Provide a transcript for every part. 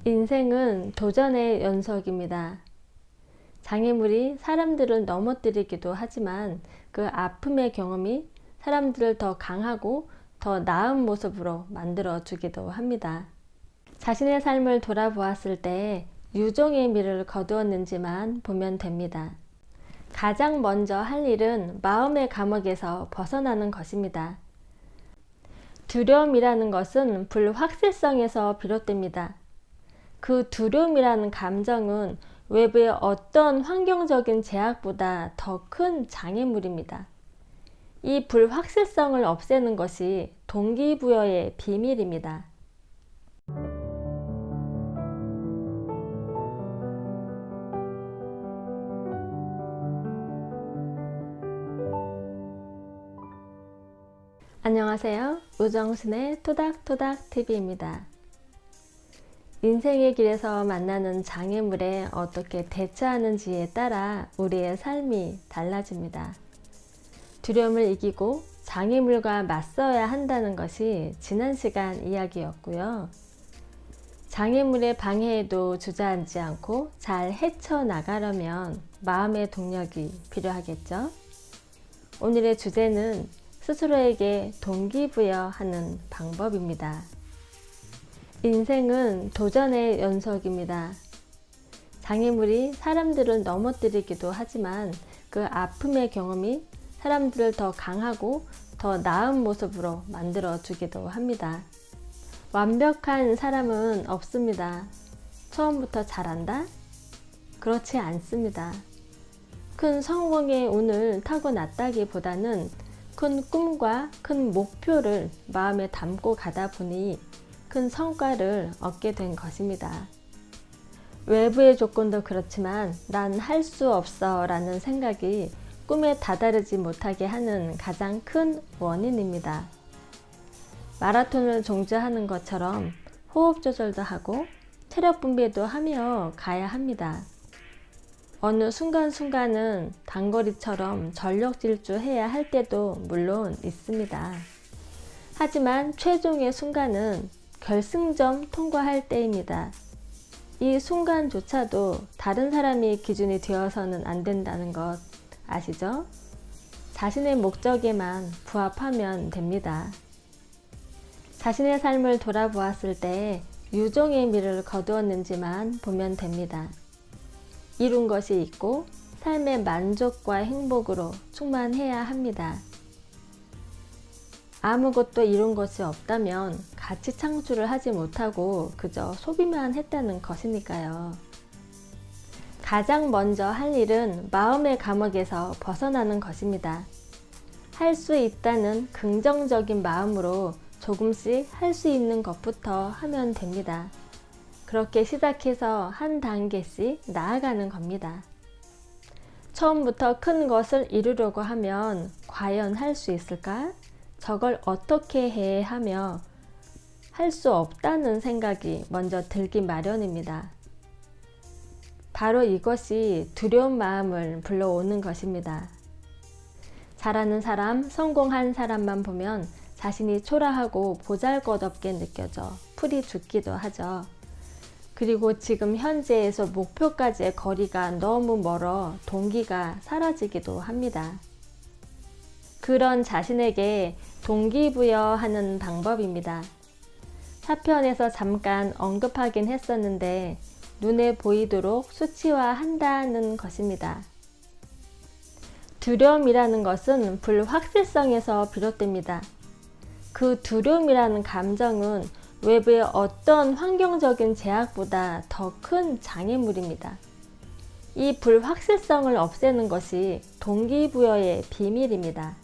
인생은 도전의 연속입니다. 장애물이 사람들을 넘어뜨리기도 하지만 그 아픔의 경험이 사람들을 더 강하고 더 나은 모습으로 만들어 주기도 합니다. 자신의 삶을 돌아보았을 때 유종의 미를 거두었는지만 보면 됩니다. 가장 먼저 할 일은 마음의 감옥에서 벗어나는 것입니다. 두려움이라는 것은 불확실성에서 비롯됩니다. 그 두려움이라는 감정은 외부의 어떤 환경적인 제약보다 더 큰 장애물입니다. 이 불확실성을 없애는 것이 동기부여의 비밀입니다. 안녕하세요. 우정순의 토닥토닥TV입니다. 인생의 길에서 만나는 장애물에 어떻게 대처하는지에 따라 우리의 삶이 달라집니다. 두려움을 이기고 장애물과 맞서야 한다는 것이 지난 시간 이야기였고요. 장애물의 방해에도 주저앉지 않고 잘 헤쳐나가려면 마음의 동력이 필요하겠죠. 오늘의 주제는 스스로에게 동기부여하는 방법입니다. 인생은 도전의 연속입니다. 장애물이 사람들을 넘어뜨리기도 하지만 그 아픔의 경험이 사람들을 더 강하고 더 나은 모습으로 만들어 주기도 합니다. 완벽한 사람은 없습니다. 처음부터 잘한다? 그렇지 않습니다. 큰 성공의 운을 타고났다기보다는 큰 꿈과 큰 목표를 마음에 담고 가다 보니 큰 성과를 얻게 된 것입니다. 외부의 조건도 그렇지만 난 할 수 없어 라는 생각이 꿈에 다다르지 못하게 하는 가장 큰 원인입니다. 마라톤을 종주하는 것처럼 호흡 조절도 하고 체력 분배도 하며 가야 합니다. 어느 순간순간은 단거리처럼 전력 질주해야 할 때도 물론 있습니다. 하지만 최종의 순간은 결승점 통과할 때입니다. 이 순간조차도 다른 사람이 기준이 되어서는 안 된다는 것 아시죠? 자신의 목적에만 부합하면 됩니다. 자신의 삶을 돌아보았을 때 유종의 미를 거두었는지만 보면 됩니다. 이룬 것이 있고 삶의 만족과 행복으로 충만해야 합니다. 아무것도 이룬 것이 없다면 가치 창출을 하지 못하고 그저 소비만 했다는 것이니까요. 가장 먼저 할 일은 마음의 감옥에서 벗어나는 것입니다. 할 수 있다는 긍정적인 마음으로 조금씩 할 수 있는 것부터 하면 됩니다. 그렇게 시작해서 한 단계씩 나아가는 겁니다. 처음부터 큰 것을 이루려고 하면 과연 할 수 있을까? 저걸 어떻게 해 하며 할 수 없다는 생각이 먼저 들기 마련입니다. 바로 이것이 두려운 마음을 불러오는 것입니다. 잘하는 사람, 성공한 사람만 보면 자신이 초라하고 보잘것없게 느껴져 풀이 죽기도 하죠. 그리고 지금 현재에서 목표까지의 거리가 너무 멀어 동기가 사라지기도 합니다. 그런 자신에게 동기부여하는 방법입니다. 사편에서 잠깐 언급하긴 했었는데 눈에 보이도록 수치화한다는 것입니다. 두려움이라는 것은 불확실성에서 비롯됩니다. 그 두려움이라는 감정은 외부의 어떤 환경적인 제약보다 더 큰 장애물입니다. 이 불확실성을 없애는 것이 동기부여의 비밀입니다.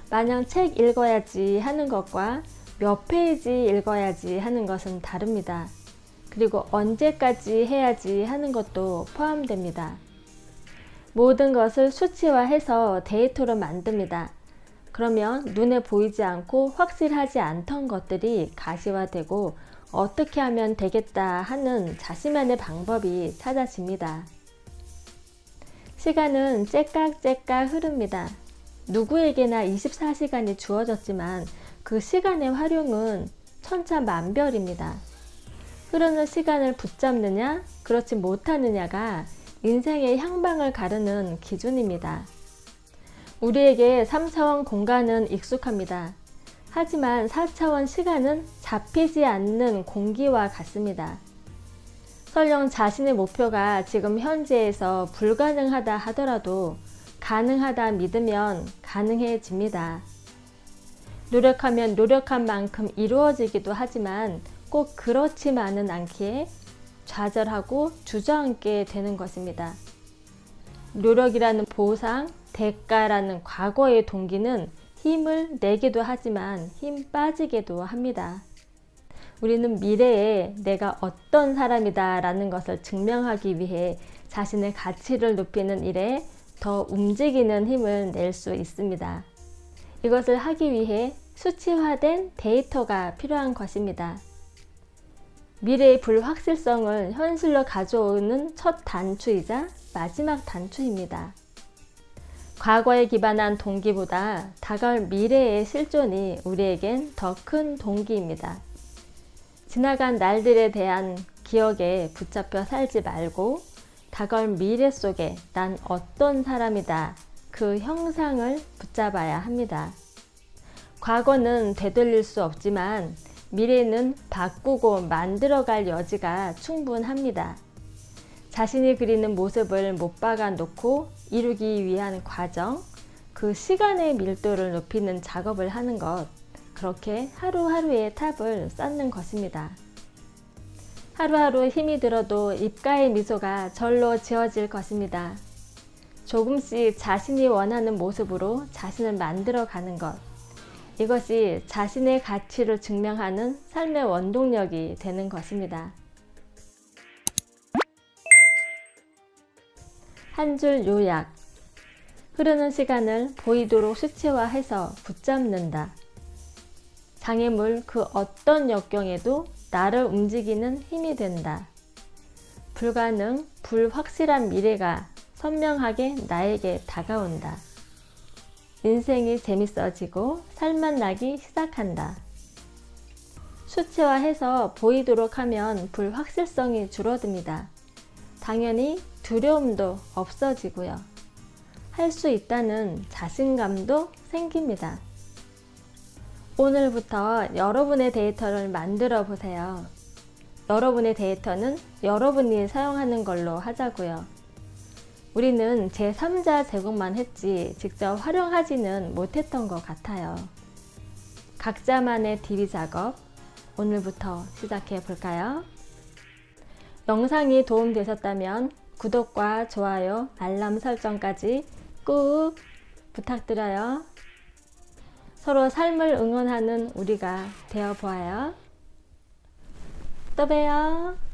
마냥 책 읽어야지 하는 것과 몇 페이지 읽어야지 하는 것은 다릅니다. 그리고 언제까지 해야지 하는 것도 포함됩니다. 모든 것을 수치화해서 데이터로 만듭니다. 그러면 눈에 보이지 않고 확실하지 않던 것들이 가시화되고 어떻게 하면 되겠다 하는 자신만의 방법이 찾아집니다. 시간은 째깍째깍 흐릅니다. 누구에게나 24시간이 주어졌지만 그 시간의 활용은 천차만별입니다. 흐르는 시간을 붙잡느냐, 그렇지 못하느냐가 인생의 향방을 가르는 기준입니다. 우리에게 3차원 공간은 익숙합니다. 하지만 4차원 시간은 잡히지 않는 공기와 같습니다. 설령 자신의 목표가 지금 현재에서 불가능하다 하더라도 가능하다 믿으면 가능해집니다. 노력하면 노력한 만큼 이루어지기도 하지만 꼭 그렇지만은 않기에 좌절하고 주저앉게 되는 것입니다. 노력이라는 보상, 대가라는 과거의 동기는 힘을 내기도 하지만 힘 빠지게도 합니다. 우리는 미래에 내가 어떤 사람이다 라는 것을 증명하기 위해 자신의 가치를 높이는 일에 더 움직이는 힘을 낼 수 있습니다. 이것을 하기 위해 수치화된 데이터가 필요한 것입니다. 미래의 불확실성을 현실로 가져오는 첫 단추이자 마지막 단추입니다. 과거에 기반한 동기보다 다가올 미래의 실존이 우리에겐 더 큰 동기입니다. 지나간 날들에 대한 기억에 붙잡혀 살지 말고 다가올 미래 속에 난 어떤 사람이다, 그 형상을 붙잡아야 합니다. 과거는 되돌릴 수 없지만 미래는 바꾸고 만들어갈 여지가 충분합니다. 자신이 그리는 모습을 못 박아 놓고 이루기 위한 과정, 그 시간의 밀도를 높이는 작업을 하는 것, 그렇게 하루하루의 탑을 쌓는 것입니다. 하루하루 힘이 들어도 입가의 미소가 절로 지어질 것입니다. 조금씩 자신이 원하는 모습으로 자신을 만들어 가는 것, 이것이 자신의 가치를 증명하는 삶의 원동력이 되는 것입니다. 한 줄 요약. 흐르는 시간을 보이도록 수치화해서 붙잡는다. 장애물 그 어떤 역경에도 나를 움직이는 힘이 된다. 불가능, 불확실한 미래가 선명하게 나에게 다가온다. 인생이 재밌어지고 살맛 나기 시작한다. 수치화해서 보이도록 하면 불확실성이 줄어듭니다. 당연히 두려움도 없어지고요. 할 수 있다는 자신감도 생깁니다. 오늘부터 여러분의 데이터를 만들어 보세요. 여러분의 데이터는 여러분이 사용하는 걸로 하자고요. 우리는 제3자 제공만 했지 직접 활용하지는 못했던 것 같아요. 각자만의 DB 작업, 오늘부터 시작해 볼까요? 영상이 도움되셨다면 구독과 좋아요, 알람 설정까지 꾹 부탁드려요. 서로 삶을 응원하는 우리가 되어 보아요. 또 봬요.